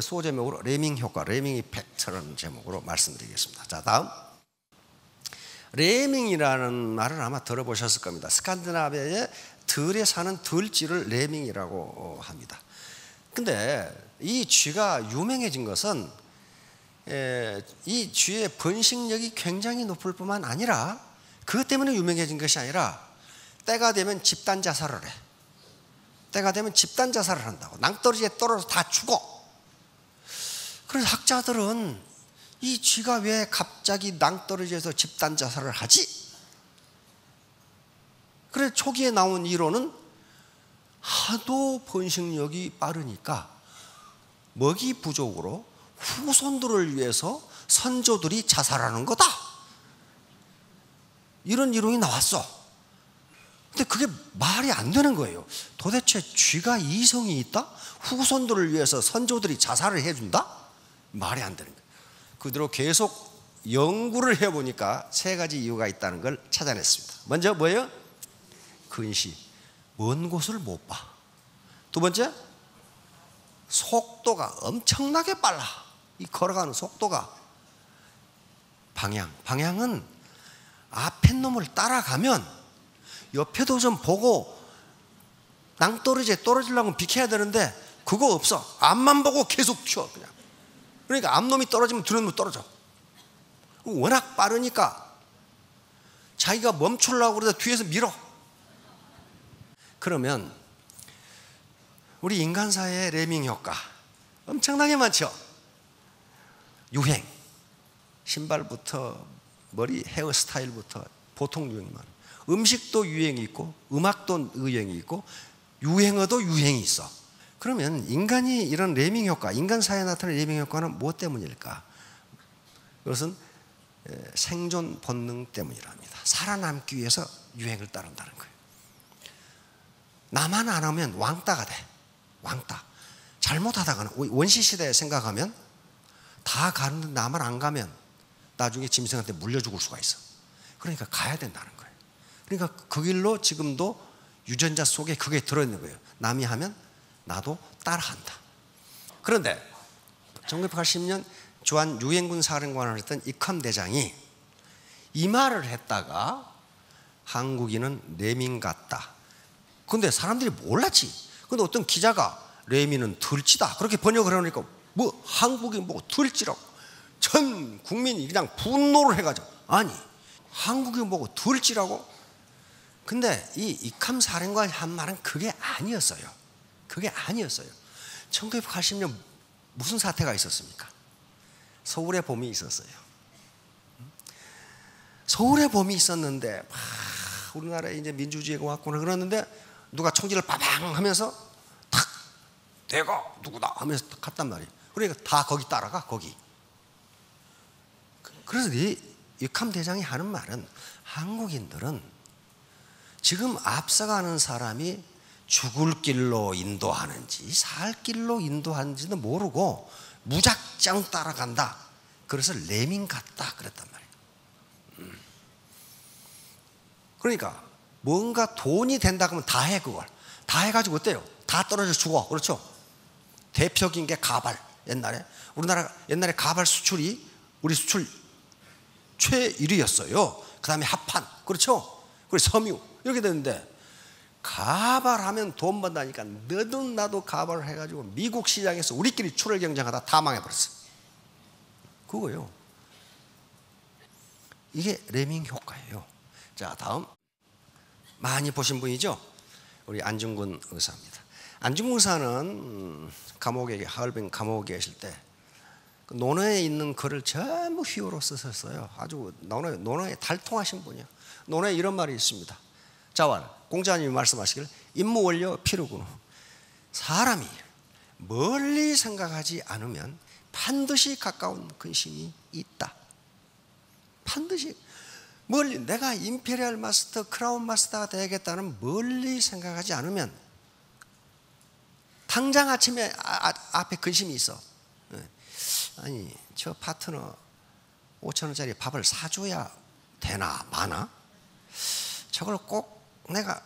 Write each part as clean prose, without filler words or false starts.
수호 제목으로 레밍 효과, 레밍 이펙트라는 제목으로 말씀드리겠습니다. 자, 다음. 레밍이라는 말을 아마 들어보셨을 겁니다. 스칸디나비아의 들에 사는 들쥐를 레밍이라고 합니다. 근데 이 쥐가 유명해진 것은 이 쥐의 번식력이 굉장히 높을 뿐만 아니라 그것 때문에 유명해진 것이 아니라 때가 되면 집단 자살을 해. 때가 되면 집단 자살을 한다고. 낭떠러지에 떨어져 다 죽어. 그래서 학자들은 이 쥐가 왜 갑자기 낭떠러지에서 집단 자살을 하지? 그래서 초기에 나온 이론은 하도 번식력이 빠르니까 먹이 부족으로 후손들을 위해서 선조들이 자살하는 거다. 이런 이론이 나왔어. 근데 그게 말이 안 되는 거예요. 도대체 쥐가 이성이 있다? 후손들을 위해서 선조들이 자살을 해준다? 말이 안 되는 거예요. 그대로 계속 연구를 해보니까 세 가지 이유가 있다는 걸 찾아냈습니다. 먼저 뭐예요? 근시, 먼 곳을 못 봐. 두 번째, 속도가 엄청나게 빨라. 이 걸어가는 속도가. 방향은 앞에 놈을 따라가면 옆에도 좀 보고 낭떠러지에 떨어지려면 비켜야 되는데 그거 없어. 앞만 보고 계속 튀어 그냥. 그러니까 앞놈이 떨어지면 뒤놈이 떨어져. 워낙 빠르니까 자기가 멈추려고 그러다 뒤에서 밀어. 그러면 우리 인간 사회의 레밍 효과 엄청나게 많죠. 유행, 신발부터 머리 헤어스타일부터 보통 유행이 많아요. 음식도 유행이 있고 음악도 유행이 있고 유행어도 유행이 있어. 그러면 인간이 이런 레밍 효과, 인간 사회에 나타나는 레밍 효과는 무엇 때문일까? 그것은 생존 본능 때문이랍니다. 살아남기 위해서 유행을 따른다는 거예요. 나만 안 하면 왕따가 돼. 왕따. 잘못하다가는 원시시대에 생각하면 다 가는데 나만 안 가면 나중에 짐승한테 물려 죽을 수가 있어. 그러니까 가야 된다는 거예요. 그러니까 그 길로 지금도 유전자 속에 그게 들어있는 거예요. 남이 하면 나도 따라한다. 그런데 1980년 주한 유엔군 사령관을 했던 이컴 대장이 이 말을 했다가 한국인은 레밍 같다. 근데 사람들이 몰랐지. 근데 어떤 기자가 레밍은 들쥐다 그렇게 번역을 하니까 뭐 한국인 보고 들쥐라고 전 국민이 그냥 분노를 해가지고 아니 한국인 보고 들쥐라고? 근데 이 이캄 사령관이 한 말은 그게 아니었어요. 그게 아니었어요. 1980년 무슨 사태가 있었습니까? 서울의 봄이 있었어요. 서울의 봄이 있었는데 우리나라에 이제 민주주의가 왔구나 그러는데 누가 총질을 빠방 하면서 탁 내가 누구다 하면서 갔단 말이에요. 그러니까 다 거기 따라가 거기. 그래서 이 이캄 대장이 하는 말은 한국인들은 지금 앞서가는 사람이 죽을 길로 인도하는지 살 길로 인도하는지도 모르고 무작정 따라간다. 그래서 레밍 같다 그랬단 말이에요. 그러니까 뭔가 돈이 된다 그러면 다 해 그걸. 다 해가지고 어때요? 다 떨어져 죽어. 그렇죠? 대표적인 게 가발. 우리나라 옛날에 가발 수출이 우리 수출 최1위였어요. 그 다음에 합판. 그렇죠? 그리고 섬유. 이렇게 되는데 가발하면 돈 번다니까 너도 나도 가발을 해가지고 미국 시장에서 우리끼리 출혈 경쟁하다 다 망해버렸어. 그거예요. 이게 레밍 효과예요. 자, 다음 많이 보신 분이죠. 우리 안중근 의사입니다. 안중근 의사는 감옥에 하얼빈 감옥에 계실 때 논어에 있는 글을 전부 휘어로 쓰셨어요. 아주 논어에 달통하신 분이에요. 논어에 이런 말이 있습니다. 자왈 공자님이 말씀하시길 임무원료 필요구나. 사람이 멀리 생각하지 않으면 반드시 가까운 근심이 있다. 반드시 멀리 내가 임페리얼 마스터 크라운 마스터가 되겠다는 멀리 생각하지 않으면 당장 아침에 앞에 근심이 있어. 아니 저 파트너 5,000원짜리 밥을 사줘야 되나 마나? 저걸 꼭 내가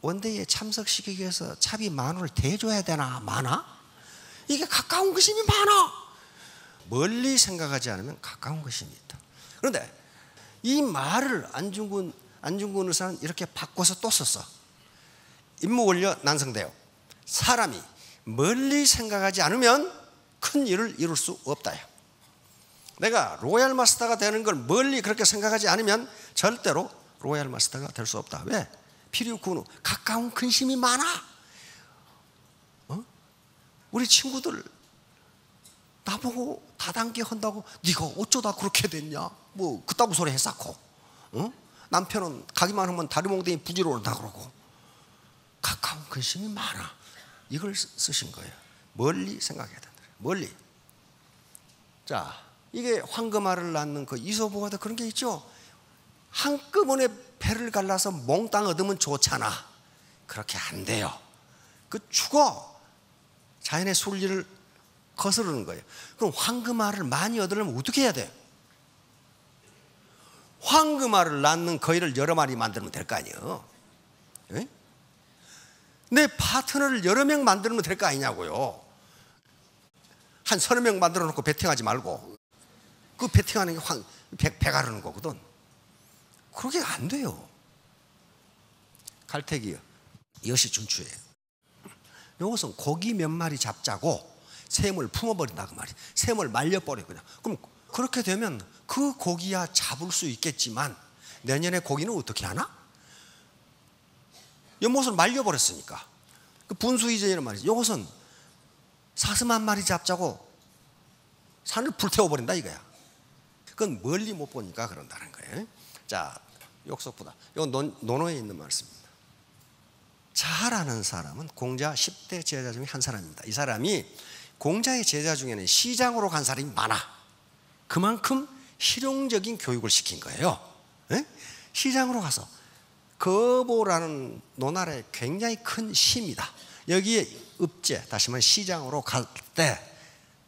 원데이에 참석시키기 위해서 차비 10,000원을 대줘야 되나 마나? 이게 가까운 것임이 많아. 멀리 생각하지 않으면 가까운 것임이 있다. 그런데 이 말을 안중근 의사는 이렇게 바꿔서 또 썼어. 임무원료 난성대요. 사람이 멀리 생각하지 않으면 큰 일을 이룰 수 없다. 내가 로얄 마스터가 되는 걸 멀리 그렇게 생각하지 않으면 절대로 로얄 마스터가 될 수 없다. 왜? 필요군우 가까운 근심이 많아. 우리 친구들 나보고 다단계 한다고 네가 어쩌다 그렇게 됐냐? 뭐 그따구 소리 했었고, 남편은 가기만 하면 다리 몽둥이 부지런하다 그러고. 가까운 근심이 많아. 이걸 쓰신 거예요. 멀리 생각해야 된다. 멀리. 자, 이게 황금알을 낳는 그 이소부화도 그런 게 있죠. 한꺼번에 배를 갈라서 몽땅 얻으면 좋잖아. 그렇게 안 돼요. 그 죽어. 자연의 순리를 거스르는 거예요. 그럼 황금알을 많이 얻으려면 어떻게 해야 돼요? 황금알을 낳는 거위를 여러 마리 만들면 될 거 아니에요. 네? 내 파트너를 여러 명 만들면 될 거 아니냐고요. 한 30명 만들어 놓고 배팅하지 말고. 그 배팅하는 게 배 가르는 거거든. 그렇게 안 돼요. 갈태기요. 이것이 준추예요. 이것은 고기 몇 마리 잡자고 샘을 품어버린다 그 말이에요. 샘을 말려버려 그냥. 그럼 그렇게 되면 그 고기야 잡을 수 있겠지만 내년에 고기는 어떻게 하나? 연못을 말려버렸으니까. 그 분수이전이란 말이죠. 이것은 사슴 마리 잡자고 산을 불태워버린다 이거야. 그건 멀리 못 보니까 그런다는 거예요. 자, 욕석보다. 이건 논어에 있는 말씀입니다. 잘하는 사람은 공자 10대 제자 중에 한 사람입니다. 이 사람이 공자의 제자 중에는 시장으로 간 사람이 많아. 그만큼 실용적인 교육을 시킨 거예요. 네? 시장으로 가서 거보라는 논아래 굉장히 큰 시입니다. 여기에 읍제, 다시 말해 시장으로 갈 때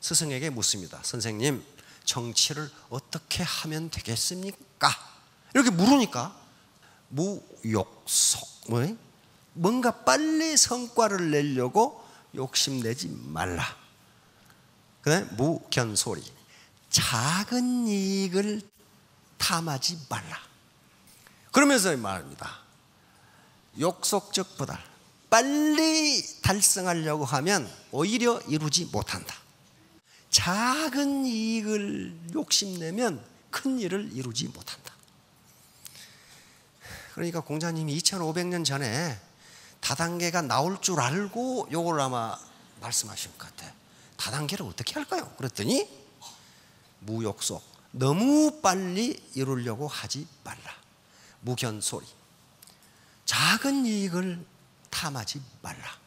스승에게 묻습니다. 선생님, 정치를 어떻게 하면 되겠습니까? 이렇게 물으니까 무욕속, 뭔가 빨리 성과를 내려고 욕심내지 말라. 그다음에 무견소리, 작은 이익을 탐하지 말라. 그러면서 말합니다. 욕속적보다 빨리 달성하려고 하면 오히려 이루지 못한다. 작은 이익을 욕심내면 큰 일을 이루지 못한다. 그러니까 공자님이 2500년 전에 다단계가 나올 줄 알고 요걸 아마 말씀하신 것 같아요. 다단계를 어떻게 할까요? 그랬더니 무욕속, 너무 빨리 이루려고 하지 말라. 무견소리, 작은 이익을 탐하지 말라.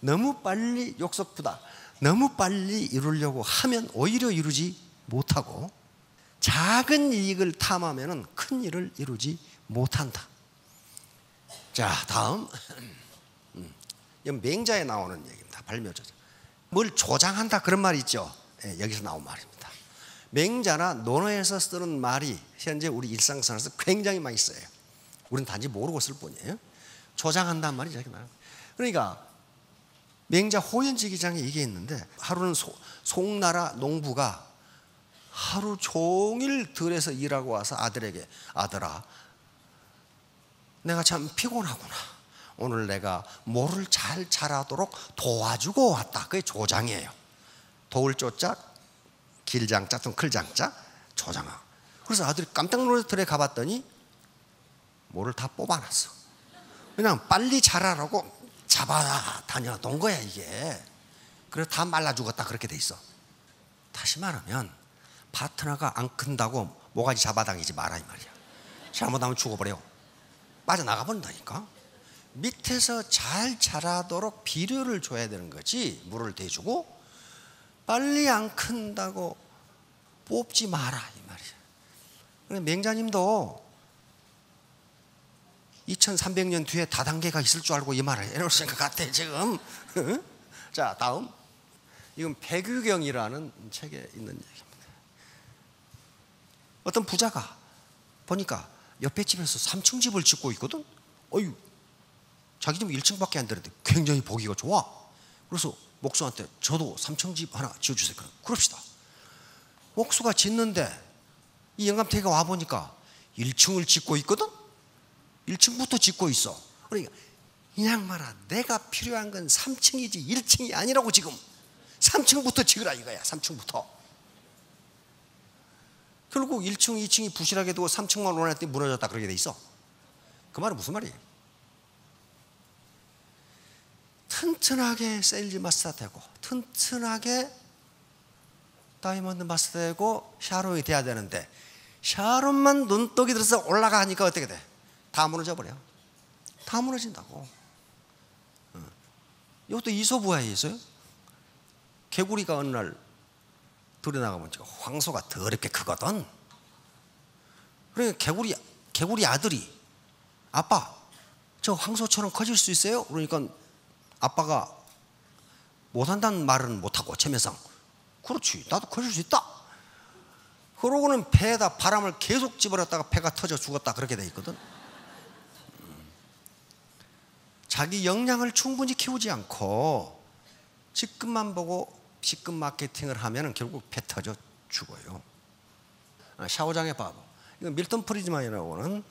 너무 빨리 욕석보다 너무 빨리 이루려고 하면 오히려 이루지 못하고, 작은 이익을 탐하면 큰 일을 이루지 못한다. 자, 다음 이건 맹자에 나오는 얘기입니다. 발묘조자. 뭘 조장한다 그런 말이 있죠. 네, 여기서 나온 말입니다. 맹자나 논어에서 쓰는 말이 현재 우리 일상생활에서 굉장히 많이 써요. 우리는 단지 모르고 쓸 뿐이에요. 조장한다는 말이 이렇게 나와요. 그러니까 맹자 호연지기장에 이게 있는데, 하루는 송나라 농부가 하루 종일 들에서 일하고 와서 아들에게, 아들아, 내가 참 피곤하구나. 오늘 내가 모를 잘 자라도록 도와주고 왔다. 그게 조장이에요. 도울 조자, 길장자 또는 클장자, 조장아. 그래서 아들이 깜짝 놀라서 들에 가봤더니 모를 다 뽑아놨어. 그냥 빨리 자라라고 잡아 다녀놓은 거야 이게. 그래서 다 말라 죽었다 그렇게 돼 있어. 다시 말하면 파트너가 안 큰다고 모가지 잡아당기지 마라 이 말이야. 잘못하면 죽어버려. 빠져나가 버린다니까. 밑에서 잘 자라도록 비료를 줘야 되는 거지, 물을 대주고. 빨리 안 큰다고 뽑지 마라 이 말이야. 맹자님도 2300년 뒤에 다단계가 있을 줄 알고 이 말을 해놓을 생각 같아 지금. 자, 다음. 이건 백유경이라는 책에 있는 얘기입니다. 어떤 부자가 보니까 옆에 집에서 3층 집을 짓고 있거든. 어휴, 자기 집 1층밖에 안 되는데 굉장히 보기가 좋아. 그래서 목수한테 저도 3층 집 하나 지어주세요. 그럽시다. 목수가 짓는데 이 영감탱이가 와보니까 1층을 짓고 있거든. 1층부터 짓고 있어. 그러니까 이 양반아, 내가 필요한 건 3층이지 1층이 아니라고. 지금 3층부터 지으라 이거야. 3층부터. 결국 1층 2층이 부실하게 두고 3층만 원했더니 무너졌다 그렇게 돼 있어. 그 말은 무슨 말이에요? 튼튼하게 세일즈 마스터 되고 튼튼하게 다이몬드 마스터 되고 샤론이 돼야 되는데, 샤론만 눈독이 들어서 올라가니까 어떻게 돼? 다 무너져 버려. 다 무너진다고. 이것도 이소부화에 있어요. 개구리가 어느 날 들여나가면 황소가 더럽게 크거든. 그러니까 개구리 아들이 아빠, 저 황소처럼 커질 수 있어요? 그러니까 아빠가 못한다는 말은 못하고 체면상 그렇지, 나도 커질 수 있다. 그러고는 배에다 바람을 계속 집어넣었다가 배가 터져 죽었다 그렇게 돼 있거든. 자기 역량을 충분히 키우지 않고 직급만 보고 직급 마케팅을 하면 결국 배 터져 죽어요. 샤오장의 바보. 이건 밀턴 프리드만이라고는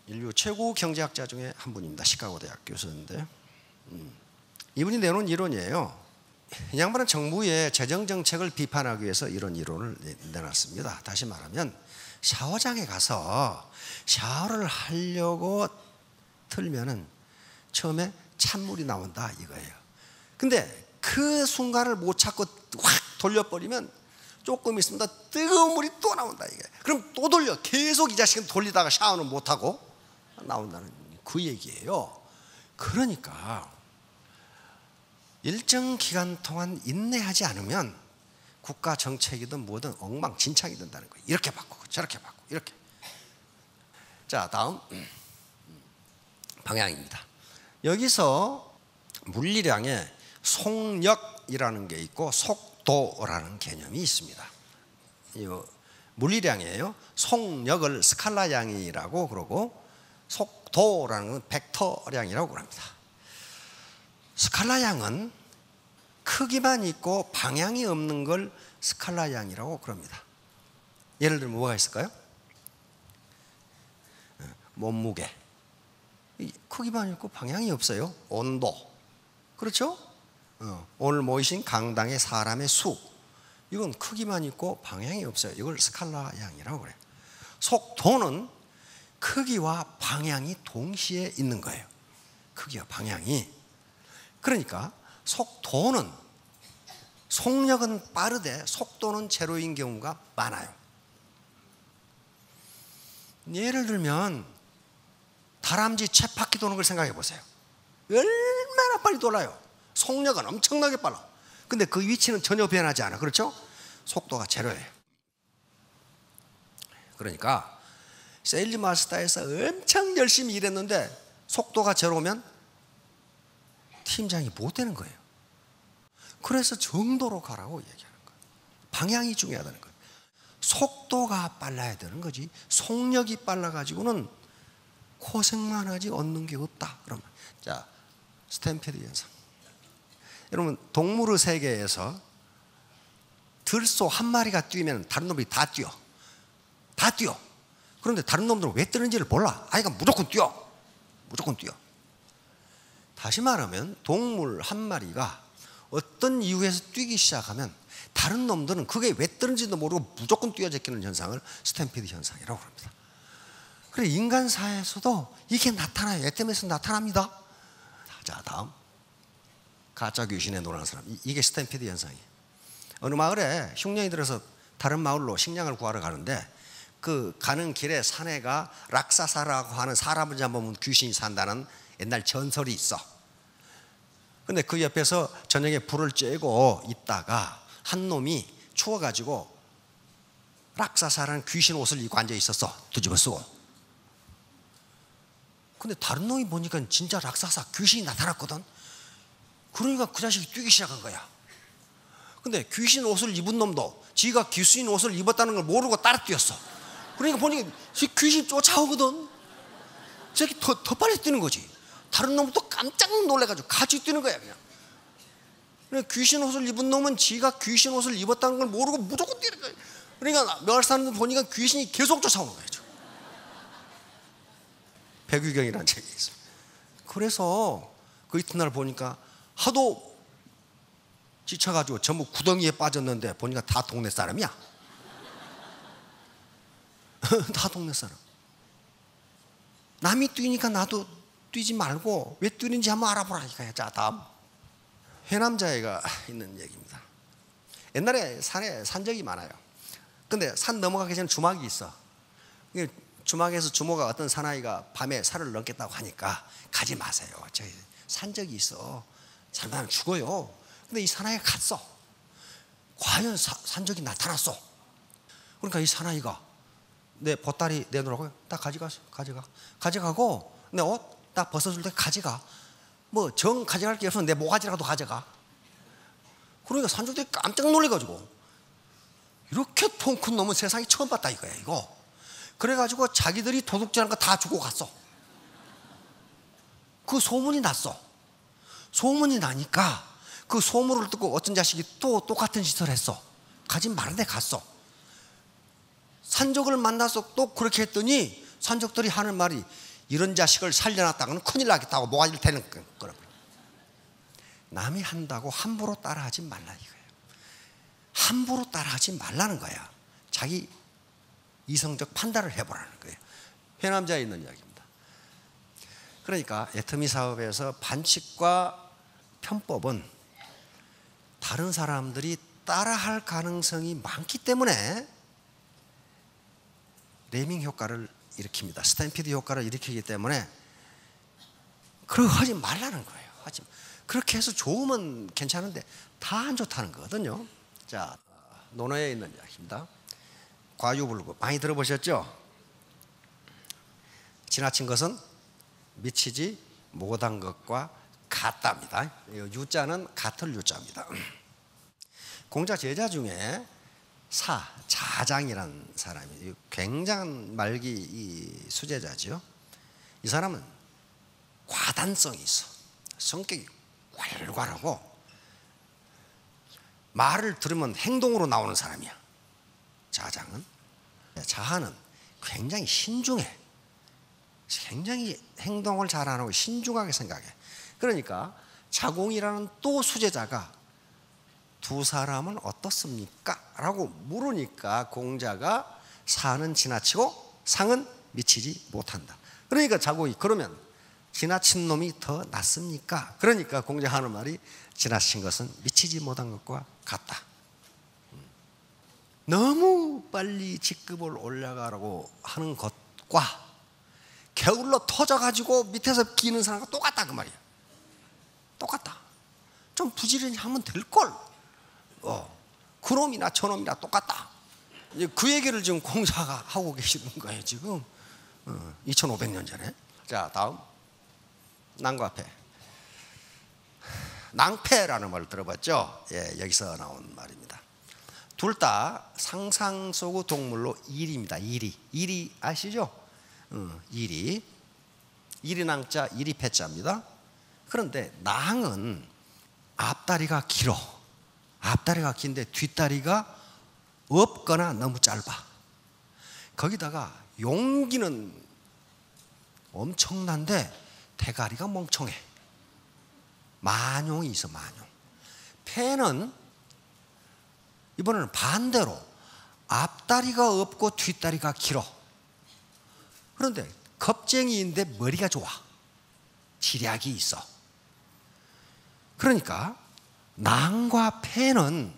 인류 최고 경제학자 중에 한 분입니다. 시카고 대학 교수인데, 이분이 내놓은 이론이에요. 이 양반은 정부의 재정 정책을 비판하기 위해서 이런 이론을 내놨습니다. 다시 말하면 샤워장에 가서 샤워를 하려고 틀면은 처음에 찬물이 나온다 이거예요. 근데 그 순간을 못 찾고 확 돌려버리면 조금 있으면 뜨거운 물이 또 나온다 이게. 그럼 또 돌려. 계속 이 자식은 돌리다가 샤워는 못하고 나온다는 그 얘기예요. 그러니까 일정 기간 동안 인내하지 않으면 국가 정책이든 뭐든 엉망진창이 된다는 거예요. 이렇게 바꾸고 저렇게 바꾸고 이렇게. 자, 다음 방향입니다. 여기서 물리량에 속력이라는 게 있고 속도라는 개념이 있습니다. 물리량이에요. 속력을 스칼라량이라고 그러고 속도라는 건 벡터량이라고 합니다. 스칼라량은 크기만 있고 방향이 없는 걸 스칼라량이라고 그럽니다. 예를 들면 뭐가 있을까요? 몸무게. 크기만 있고 방향이 없어요. 온도. 그렇죠? 오늘 모이신 강당의 사람의 수. 이건 크기만 있고 방향이 없어요. 이걸 스칼라량이라고 그래요. 속도는 크기와 방향이 동시에 있는 거예요. 크기와 방향이. 그러니까 속도는, 속력은 빠르되 속도는 제로인 경우가 많아요. 예를 들면 다람쥐 쳇바퀴 도는 걸 생각해 보세요. 얼마나 빨리 돌아요. 속력은 엄청나게 빨라. 근데 그 위치는 전혀 변하지 않아. 그렇죠? 속도가 제로예요. 그러니까 세일즈 마스터에서 엄청 열심히 일했는데 속도가 제로면 팀장이 못 되는 거예요. 그래서 정도로 가라고 얘기하는 거예요. 방향이 중요하다는 거예요. 속도가 빨라야 되는 거지 속력이 빨라가지고는 고생만 하지 얻는 게 없다. 그러면 자, 스탬피드 현상. 여러분 동물의 세계에서 들소 한 마리가 뛰면 다른 놈들이 다 뛰어. 다 뛰어. 그런데 다른 놈들은 왜 뛰는지를 몰라. 아이가 무조건 뛰어. 무조건 뛰어. 다시 말하면 동물 한 마리가 어떤 이유에서 뛰기 시작하면 다른 놈들은 그게 왜 뛰는지도 모르고 무조건 뛰어제끼는 현상을 스탬피드 현상이라고 합니다. 그래 인간 사회에서도 이게 나타나요. SM에서 나타납니다. 자, 다음 가짜 귀신에 놀라는 사람. 이게 스탬피드 현상이에요. 어느 마을에 흉년이 들어서 다른 마을로 식량을 구하러 가는데 그 가는 길에 사내가 락사사라고 하는 사람을 잡으면 귀신이 산다는 옛날 전설이 있어. 근데 그 옆에서 저녁에 불을 쬐고 있다가 한 놈이 추워가지고 락사사라는 귀신 옷을 입고 앉아 있었어. 뒤집어 쓰고. 근데 다른 놈이 보니까 진짜 락사사 귀신이 나타났거든. 그러니까 그 자식이 뛰기 시작한 거야. 근데 귀신 옷을 입은 놈도 지가 귀신 옷을 입었다는 걸 모르고 따라 뛰었어. 그러니까 보니까 귀신 쫓아오거든. 저기 더 빨리 뛰는 거지. 다른 놈도 깜짝 놀래가지고 같이 뛰는 거야 그냥. 귀신 옷을 입은 놈은 지가 귀신 옷을 입었다는 걸 모르고 무조건 때리는 거예요. 그러니까 마을 사람들 보니까 귀신이 계속 쫓아오는 거예요. 백유경이라는 책이 있어요. 그래서 그 이튿날 보니까 하도 지쳐가지고 전부 구덩이에 빠졌는데 보니까 다 동네 사람이야. 다 동네 사람. 남이 뛰니까 나도 뛰지 말고 왜 뛰는지 한번 알아보라 이거야. 자, 다음. 해남자애가 있는 얘기입니다. 옛날에 산에 산적이 많아요. 근데 산 넘어가기 전에 주막이 있어. 주막에서 주모가 어떤 사나이가 밤에 산을 넘겠다고 하니까 가지 마세요. 저기 산적이 있어. 잘못하면 죽어요. 근데 이 사나이가 갔어. 과연 산적이 나타났어. 그러니까 이 사나이가 내 보따리 내놓으라고요. 딱 가져가고 내 옷 딱 벗어줄 때 가져가. 뭐 정 가져갈 게 없으면 내 모가지라도 가져가. 그러니까 산적들이 깜짝 놀래가지고 이렇게 통 큰 놈은 세상에 처음 봤다 이거야 이거. 그래가지고 자기들이 도둑질한 거 다 주고 갔어. 그 소문이 났어. 소문이 나니까 그 소문을 듣고 어떤 자식이 또 똑같은 짓을 했어. 가지 말은데 갔어. 산적을 만나서 또 그렇게 했더니 산적들이 하는 말이 이런 자식을 살려놨다가는 큰일 나겠다고 모가지를 대는 거라고. 남이 한다고 함부로 따라하지 말라 이거예요. 함부로 따라하지 말라는 거야. 자기 이성적 판단을 해보라는 거예요. 회남자에 있는 이야기입니다. 그러니까 애터미 사업에서 반칙과 편법은 다른 사람들이 따라할 가능성이 많기 때문에 레밍 효과를 일으킵니다. 스탬피드 효과를 일으키기 때문에 그렇게 하지 말라는 거예요. 그렇게 해서 좋으면 괜찮은데 다 안 좋다는 거거든요. 자, 논어에 있는 이야기입니다. 과유불급 많이 들어보셨죠? 지나친 것은 미치지 못한 것과 같답니다. 유자는 같을 유자입니다. 공자 제자 중에 자장이라는 사람이 굉장한 말기 이 수제자죠. 이 사람은 과단성이 있어. 성격이 괄괄하고 말을 들으면 행동으로 나오는 사람이야. 자하는 굉장히 신중해. 굉장히 행동을 잘 안 하고 신중하게 생각해. 그러니까 자공이라는 또 수제자가 두 사람은 어떻습니까? 라고 물으니까 공자가 사는 지나치고 상은 미치지 못한다. 그러니까 자공이 그러면 지나친 놈이 더 낫습니까? 그러니까 공자가 하는 말이 지나친 것은 미치지 못한 것과 같다. 너무 빨리 직급을 올라가라고 하는 것과 게을러 터져가지고 밑에서 기는 사람과 똑같다 그 말이야. 똑같다. 좀 부지런히 하면 될걸. 그놈이나 저놈이나 똑같다. 그 얘기를 지금 공자가 하고 계시는 거예요 지금. 2500년 전에. 자, 다음 낭과패. 낭패라는 말을 들어봤죠? 예, 여기서 나온 말입니다. 둘 다 상상 속의 동물로 일입니다. 일이 아시죠? 일이 낭자 일이 패자입니다. 그런데 낭은 앞다리가 길어. 앞다리가 긴데 뒷다리가 없거나 너무 짧아. 거기다가 용기는 엄청난데 대가리가 멍청해. 만용이 있어. 만용. 패는 이번에는 반대로 앞다리가 없고 뒷다리가 길어. 그런데 겁쟁이인데 머리가 좋아. 지략이 있어. 그러니까 낭과 패는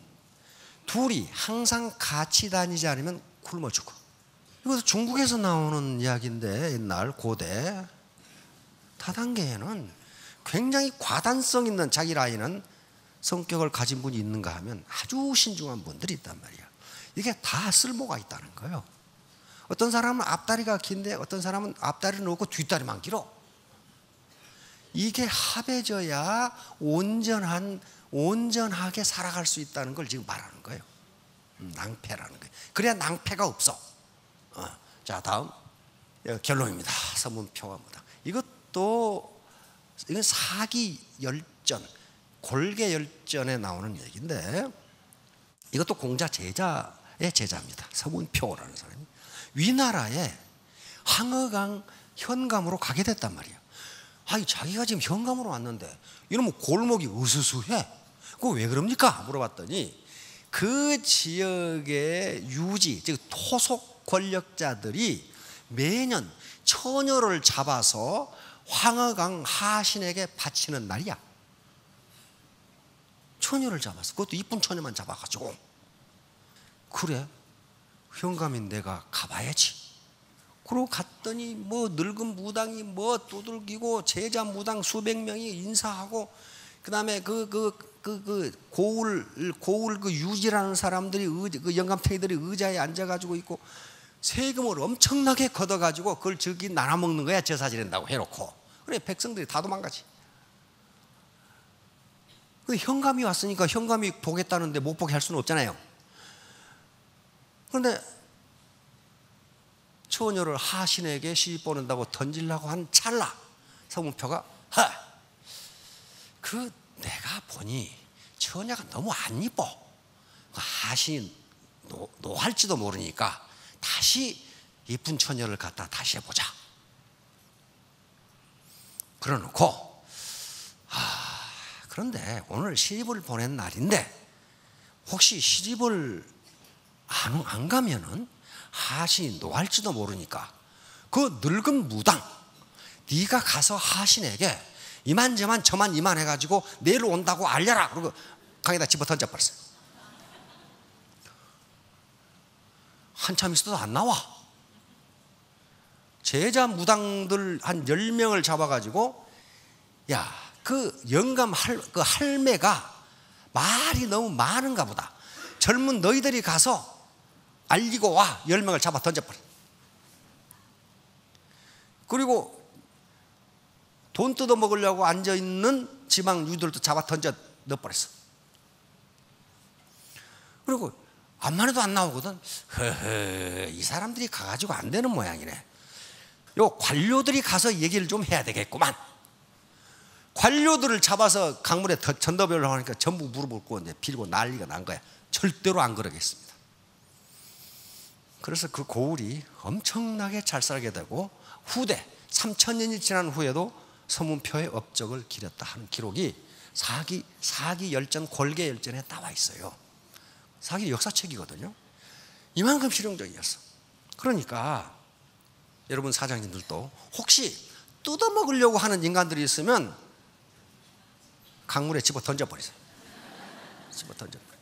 둘이 항상 같이 다니지 않으면 굶어 죽어. 이것도 중국에서 나오는 이야기인데 옛날 고대 타당계에는 굉장히 과단성 있는 자기 라인은 성격을 가진 분이 있는가 하면 아주 신중한 분들이 있단 말이야. 이게 다 쓸모가 있다는 거예요. 어떤 사람은 앞다리가 긴데 어떤 사람은 앞다리는 없고 뒷다리만 길어. 이게 합해져야 온전하게 살아갈 수 있다는 걸 지금 말하는 거예요. 낭패라는 거예요. 그래야 낭패가 없어. 자, 다음 결론입니다. 서문표가입니다. 이건 사기 열전, 골계열전에 나오는 얘기인데, 이것도 공자 제자의 제자입니다. 서문표라는 사람이 위나라에 황허강 현감으로 가게 됐단 말이에요. 아니, 자기가 지금 현감으로 왔는데 이러면 골목이 으스스해. 그거 왜 그럽니까? 물어봤더니 그 지역의 유지, 즉 토속 권력자들이 매년 처녀를 잡아서 황허강 하신에게 바치는 날이야. 처녀를 잡았어. 그것도 이쁜 처녀만 잡아가지고. 그래, 현감인 내가 가봐야지. 그러고 갔더니 뭐 늙은 무당이 뭐 두들기고 제자 무당 수백 명이 인사하고, 그 다음에 고울 그 유지라는 사람들이 그 영감탱이들이 의자에 앉아가지고 있고, 세금을 엄청나게 걷어가지고 그걸 저기 나눠 먹는 거야. 제사 지낸다고 해놓고. 그래, 백성들이 다 도망가지. 근데 현감이 왔으니까 현감이 보겠다는데 못 보게 할 수는 없잖아요. 그런데 처녀를 하신에게 시집 보낸다고 던지려고 한 찰나 서문표가 내가 보니 처녀가 너무 안 이뻐. 하신이 노할지도 모르니까 다시 이쁜 처녀를 갖다 다시 해보자. 그러놓고 그런데 오늘 시집을 보낸 날인데 혹시 시집을 안 가면은 하신이 노할지도 모르니까 그 늙은 무당 네가 가서 하신에게 이만저만 저만 이만 해가지고 내일 온다고 알려라. 그리고 강에다 집어 던져버렸어요. 한참 있어도 안 나와. 제자 무당들 한 10명을 잡아가지고, 야, 그 영감 그 할매가 말이 너무 많은가 보다. 젊은 너희들이 가서 알리고 와. 10명을 잡아 던져버려. 그리고 돈 뜯어먹으려고 앉아있는 지방 유들도 잡아 던져 넣어버렸어. 그리고 암만 해도 안 나오거든. 이 사람들이 가가지고 안 되는 모양이네. 요 관료들이 가서 얘기를 좀 해야 되겠구만. 관료들을 잡아서 강물에 전도배우려고 하니까 전부 무릎을 꿇고 빌고 난리가 난 거야. 절대로 안 그러겠습니다. 그래서 그 고울이 엄청나게 잘 살게 되고, 후대 3000년이 지난 후에도 서문표의 업적을 기렸다 하는 기록이 사기열전 골계열전에 나와 있어요. 사기 역사책이거든요. 이만큼 실용적이었어. 그러니까 여러분 사장님들도 혹시 뜯어먹으려고 하는 인간들이 있으면 강물에 집어 던져버리세요. 집어 던져버려.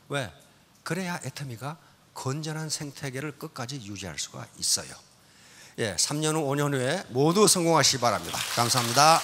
왜? 그래야 애터미가 건전한 생태계를 끝까지 유지할 수가 있어요. 3년 후 5년 후에 모두 성공하시기 바랍니다. 감사합니다.